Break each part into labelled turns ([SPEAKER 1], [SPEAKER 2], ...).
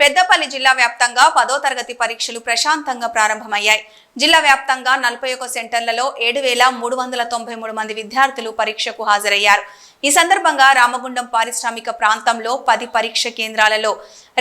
[SPEAKER 1] పెద్దపల్లి జిల్లా వ్యాప్తంగా 10వ తరగతి పరీక్షలు ప్రశాంతంగా ప్రారంభమయ్యాయి. జిల్లా వ్యాప్తంగా 41 సెంటర్లలో 7393 మంది విద్యార్థులు పరీక్షకు హాజరయ్యారు. ఈ సందర్భంగా రామగుండం పారిశ్రామిక ప్రాంతంలో 10 పరీక్ష కేంద్రాలలో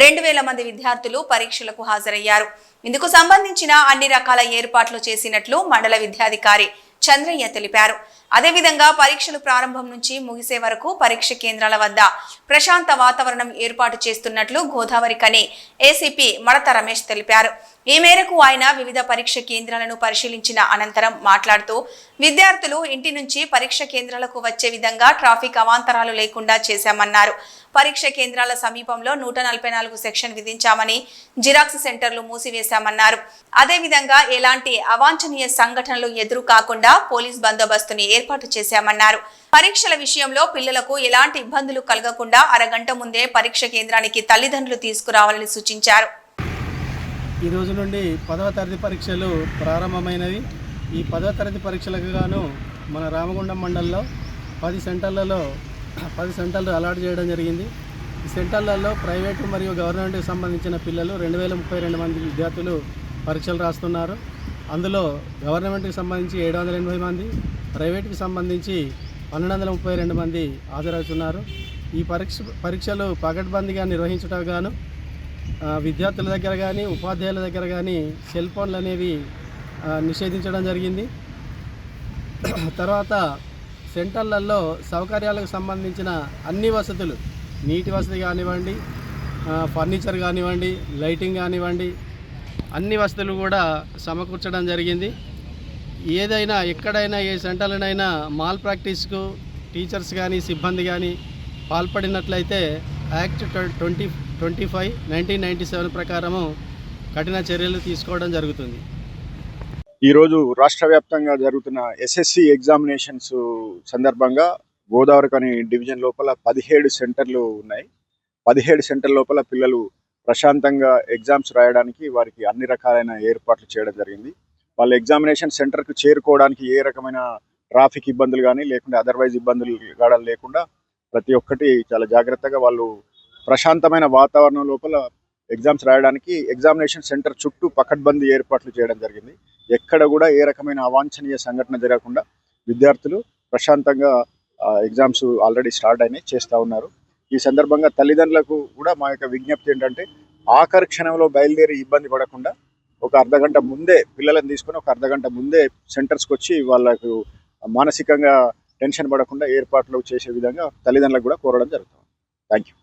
[SPEAKER 1] 2000 మంది విద్యార్థులు పరీక్షలకు హాజరయ్యారు. ఇందుకు సంబంధించిన అన్ని రకాల ఏర్పాట్లు చేసినట్లు మండల విద్యాధికారి చంద్రయ్య తెలిపారు. అదేవిధంగా పరీక్షలు ప్రారంభం నుంచి ముగిసే వరకు పరీక్ష కేంద్రాల వద్ద ప్రశాంత వాతావరణం ఏర్పాటు చేస్తున్నట్లు గోదావరి కని ఏసీపీ మడత రమేష్ తెలిపారు. ఈ మేరకు ఆయన వివిధ పరీక్ష కేంద్రాలను పరిశీలించిన అనంతరం మాట్లాడుతూ విద్యార్థులు ఇంటి నుంచి పరీక్ష కేంద్రాలకు వచ్చే విధంగా ట్రాఫిక్ అవాంతరాలు లేకుండా చేశామన్నారు. పరీక్ష కేంద్రాల సమీపంలో 144 సెక్షన్ విధించామని, జిరాక్స్ సెంటర్లు మూసివేశామన్నారు. అదేవిధంగా ఎలాంటి అవాంఛనీయ సంఘటనలు ఎదురు కాకుండా పోలీస్ బందోబస్తుని ఏర్పాటు చేశామన్నారు. పరీక్షల విషయంలో పిల్లలకు ఎలాంటి ఇబ్బందులు కలగకుండా అరగంట ముందే పరీక్ష కేంద్రానికి తల్లిదండ్రులు తీసుకురావాలని సూచించారు.
[SPEAKER 2] ఈ రోజు నుండి 10వ తరగతి పరీక్షలు ప్రారంభమైనవి. ఈ 10వ తరగతి పరీక్షలకు గాను మన రామగుండం మండలంలో 10 సెంటర్లు అలాట్ చేయడం జరిగింది. ఈ సెంటర్లలో ప్రైవేటు మరియు గవర్నమెంట్కి సంబంధించిన పిల్లలు 2032 మంది విద్యార్థులు పరీక్షలు రాస్తున్నారు. అందులో గవర్నమెంట్కి సంబంధించి 780 మంది, ప్రైవేట్కి సంబంధించి 1232 మంది హాజరవుతున్నారు. ఈ పరీక్షలు పకడ్బందీగా నిర్వహించడం గాను విద్యార్థుల దగ్గర కానీ ఉపాధ్యాయుల దగ్గర కానీ సెల్ ఫోన్లు అనేవి నిషేధించడం జరిగింది. తర్వాత సెంటర్లలో సౌకర్యాలకు సంబంధించిన అన్ని వసతులు, నీటి వసతి కానివ్వండి, ఫర్నిచర్ కానివ్వండి, లైటింగ్ కానివ్వండి, అన్ని వసతులు కూడా సమకూర్చడం జరిగింది. ఏదైనా ఎక్కడైనా ఏ సెంటర్లనైనా మాల్ ప్రాక్టీస్కు టీచర్స్ కానీ సిబ్బంది కానీ పాల్పడినట్లయితే యాక్ట్ 25/1997 ప్రకారము కఠిన చర్యలు తీసుకోవడం జరుగుతుంది.
[SPEAKER 3] ఈరోజు రాష్ట్ర వ్యాప్తంగా జరుగుతున్న ఎస్ఎస్సి ఎగ్జామినేషన్స్ సందర్భంగా గోదావరి కని డివిజన్ లోపల 17 సెంటర్లు ఉన్నాయి. 17 సెంటర్ లోపల పిల్లలు ప్రశాంతంగా ఎగ్జామ్స్ రాయడానికి వారికి అన్ని రకాలైన ఏర్పాట్లు చేయడం జరిగింది. వాళ్ళ ఎగ్జామినేషన్ సెంటర్కు చేరుకోవడానికి ఏ రకమైన ట్రాఫిక్ ఇబ్బందులు కానీ లేకుంటే అదర్వైజ్ ఇబ్బందులు లేకుండా ప్రతి ఒక్కటి చాలా జాగ్రత్తగా వాళ్ళు ప్రశాంతమైన వాతావరణం లోపల ఎగ్జామ్స్ రాయడానికి ఎగ్జామినేషన్ సెంటర్ చుట్టూ పకడ్బందీ ఏర్పాట్లు చేయడం జరిగింది. ఎక్కడ కూడా ఏ రకమైన అవాంఛనీయ సంఘటన జరగకుండా విద్యార్థులు ప్రశాంతంగా ఎగ్జామ్స్ ఆల్రెడీ స్టార్ట్ అయినాయి చేస్తూ ఉన్నారు. ఈ సందర్భంగా తల్లిదండ్రులకు కూడా మా యొక్క విజ్ఞప్తి ఏంటంటే ఆఖరి క్షణంలో బయలుదేరి ఇబ్బంది పడకుండా ఒక అర్ధగంట ముందే పిల్లలను తీసుకొని ఒక అర్ధగంట ముందే సెంటర్స్కి వచ్చి వాళ్ళకు మానసికంగా టెన్షన్ పడకుండా ఏర్పాట్లు చేసే విధంగా తల్లిదండ్రులకు కూడా కోరడం జరుగుతుంది. Thank you.